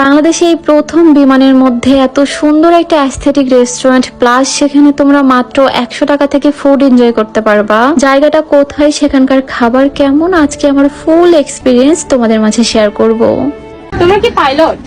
বাংলাদেশে এই প্রথম বিমানের মধ্যে এত সুন্দর একটা অ্যাস্থেটিক রেস্টুরেন্ট, প্লাস সেখানে তোমরা মাত্র 100 টাকা থেকে ফুড এনজয় করতে পারবা। জায়গাটা কোথায়, সেখানকার খাবার কেমন, আজকে আমার ফুল এক্সপিরিয়েন্স তোমাদের মাঝে শেয়ার করব। তোমরা কি পাইলট?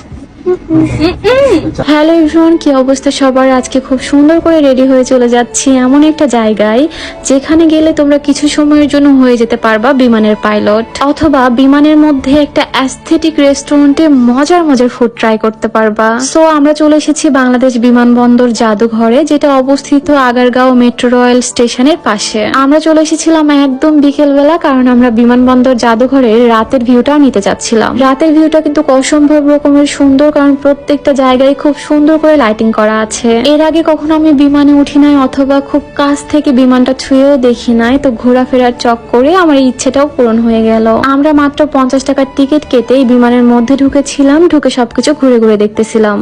হ্যালো এভরিওয়ান, কি অবস্থা সবার? আজকে খুব সুন্দর করে রেডি হয়ে চলে যাচ্ছি এমন একটা জায়গায় যেখানে গেলে তোমরা কিছু সময়ের জন্য হয়ে যেতে পারবা বিমানের পাইলট, অথবা বিমানের মধ্যে একটা অ্যাস্থেটিক রেস্টুরেন্টে মজার মজার ফুড ট্রাই করতে পারবা। সো আমরা চলে এসেছি বাংলাদেশ বিমানবন্দর জাদুঘরে, যেটা অবস্থিত আগারগাঁও মেট্রো রয়্যাল স্টেশনের পাশে। আমরা চলে এসেছিলাম একদম বিকেল বেলা, কারণ আমরা বিমানবন্দর জাদুঘরের রাতের ভিউটা নিতে চাচ্ছিলাম। রাতের ভিউটা কিন্তু অসম্ভব রকমের সুন্দর, কারণ প্রত্যেকটা জায়গায় খুব সুন্দর করে লাইটিং করা আছে। এর আগে কখনো আমি বিমানে উঠি নাই, অথবা খুব কাছ থেকে বিমানটা ছুঁয়েও দেখি নাই, তো ঘোরাফেরার চক্করে আমার এই ইচ্ছেটাও পূরণ হয়ে গেল। আমরা মাত্র 50 টাকার টিকিট কেটে বিমানের মধ্যে ঢুকেছিলাম, ঢুকে সবকিছু ঘুরে ঘুরে দেখতেছিলাম।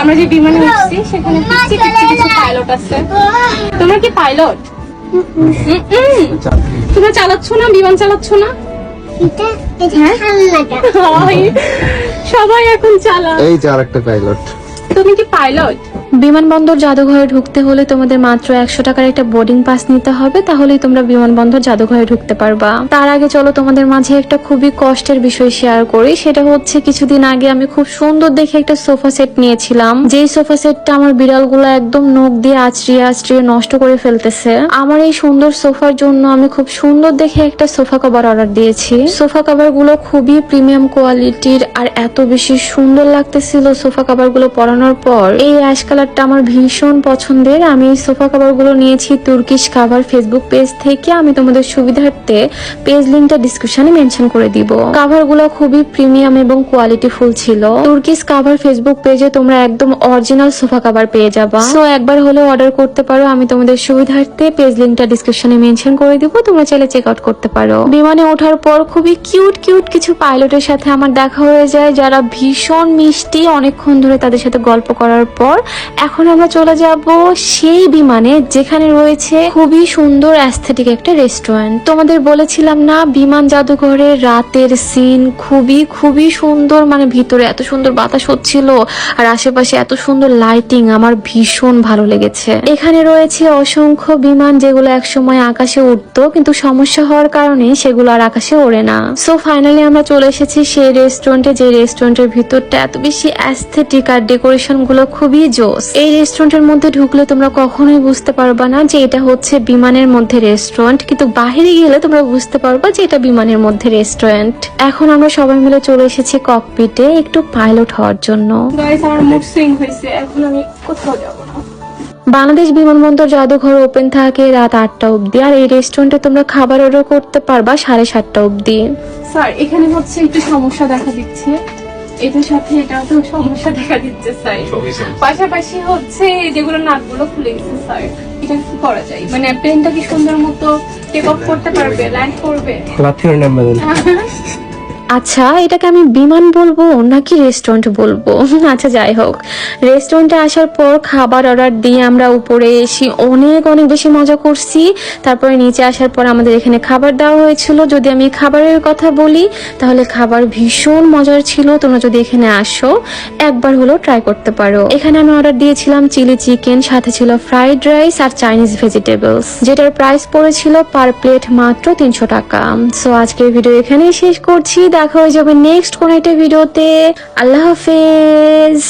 আমরা যে বিমানে উঠছি সেখানে কিছু পাইলট আছে। তোমরা কি পাইলট? তোমরা চালাচ্ছ না, বিমান চালাচ্ছ না? সবাই এখন চালায়। এই যে আরেকটা পাইলট। তুমি কি পাইলট? বিমানবন্দর জাদুঘরে ঢুকতে হলে তোমাদের মাত্র 100 টাকার একটা বোর্ডিং পাস নিতে হবে, তাহলেই তোমরা বিমানবন্দর জাদুঘরে ঢুকতে পারবা। তার আগে চলো তোমাদের মাঝে একটা খুবই কষ্টের বিষয় শেয়ার করি। সেটা হচ্ছে, কিছুদিন আগে আমি খুব সুন্দর দেখে একটা সোফা সেট নিয়েছিলাম, যেই সোফা সেটটা আমার বিড়ালগুলো একদম নখ দিয়ে আঁচড়িয়ে আঁচড়িয়ে নষ্ট করে ফেলতেছে। আমার এই সুন্দর সোফার জন্য আমি খুব সুন্দর দেখে একটা সোফা কভার অর্ডার দিয়েছি। সোফা কভার গুলো খুবই প্রিমিয়াম কোয়ালিটির, আর এত বেশি সুন্দর লাগতেছিল সোফা কভার গুলো পরানোর পর। এই অ্যাশ কালারটা আমার ভীষণ পছন্দের। আমি এই সোফা কভার গুলো নিয়েছি তুর্কিশ কাভার ফেসবুক পেজ থেকে। আমি তোমাদের সুবিধার্থে পেজ লিঙ্কটা ডিসক্রিপশনে মেনশন করে দিব। কাভার গুলো খুবই প্রিমিয়াম এবং কোয়ালিটি ফুল ছিল। তুর্কিশ কাভার ফেসবুক পেজে তোমরা একদম অরিজিনাল সোফা কভার পেয়ে যাবা। সো একবার হলেও অর্ডার করতে পারো। আমি তোমাদের সুবিধার্থে পেজ লিঙ্কটা ডিসক্রিপশনে মেনশন করে দিব, তোমরা চাইলে চেক আউট করতে পারো। বিমানে ওঠার পর খুবই কিউট কিউট কিছু পাইলটের সাথে আমার দেখা হয়ে যায়, যারা ভীষণ মিষ্টি। অনেকক্ষণ ধরে তাদের সাথে গল্প করার পর এখন আমরা চলে যাব সেই বিমানে যেখানে রয়েছে খুবই সুন্দর অ্যাস্থেটিক একটা রেস্টুরেন্ট। তোমাদের বলেছিলাম না, বিমান জাদুঘরের রাতের সিন খুবই খুবই সুন্দর, মানে ভিতরে এত সুন্দর বাতাস হচ্ছিল আর আশেপাশে এত সুন্দর লাইটিং, আমার ভীষণ ভালো লেগেছে। এখানে রয়েছে অসংখ্য বিমান যেগুলো একসময় আকাশে উঠতো, কিন্তু সমস্যা হওয়ার কারণে সেগুলো আর আকাশে ওড়ে না। সো ফাইনালি আমরা চলে এসেছি সেই রেস্টুরেন্টে, যে রেস্টুরেন্টের ভিতরটা এত বেশি অ্যাস্থেটিক আর ডেকোরেশন গুলো খুবই জোস। এই রেস্টুরেন্টের মধ্যে ঢুকলে তোমরা কখনোই বুঝতে পারবা না যে এটা হচ্ছে বিমানের মধ্যে রেস্টুরেন্ট, কিন্তু বাহিরে গেলে তোমরা বুঝতে পারবা যে এটা বিমানের মধ্যে রেস্টুরেন্ট। এখন আমরা সবাই মিলে চলে এসেছি ককপিটে একটু পাইলট হওয়ার জন্য। গাইস, আমার মুড সুইং হয়েছে, এখন আমি কোথাও যাব না। বাংলাদেশ বিমানবন্দর জাদুঘর ওপেন থাকে রাত 8টা অব্দি, আর এই রেস্টুরেন্টে তোমরা খাবার অর্ডার করতে পারবা 7:30 অব্দি। স্যার, এখানে হচ্ছে একটু সমস্যা দেখা দিচ্ছে, এটার সাথে এটাও তো সমস্যা দেখা দিচ্ছে স্যার। পাশাপাশি হচ্ছে যেগুলো নাটগুলো খুলে গেছে স্যার। এটা কি করা যায়? মানে প্লেনটা কি সুন্দর মতো টেক অফ করতে পারবে, ল্যান্ড করবে? আচ্ছা, এটাকে আমি বিমান বলবো নাকি রেস্টুরেন্ট বলবো? আচ্ছা যাই হোক, রেস্টুরেন্টে আসার পর খাবার অর্ডার দিয়ে আমরা উপরে এসে অনেক অনেক বেশি মজা করছি। তারপরে নিচে আসার পর আমাদের এখানে খাবার দেওয়া হয়েছিল। যদি আমি খাবারের কথা বলি, তাহলে খাবার ভীষণ মজার ছিল। তোমরা যদি এখানে আসো, একবার হলেও ট্রাই করতে পারো। এখানে আমি অর্ডার দিয়েছিলাম চিলি চিকেন, সাথে ছিল ফ্রাইড রাইস আর চাইনিজ ভেজিটেবলস, যেটার প্রাইস পড়েছিল পার প্লেট মাত্র 300 টাকা। সো আজকের ভিডিও এখানেই শেষ করছি। দেখা হয়ে যাবে নেক্সট কোন একটা ভিডিওতে। আল্লাহ হাফেজ।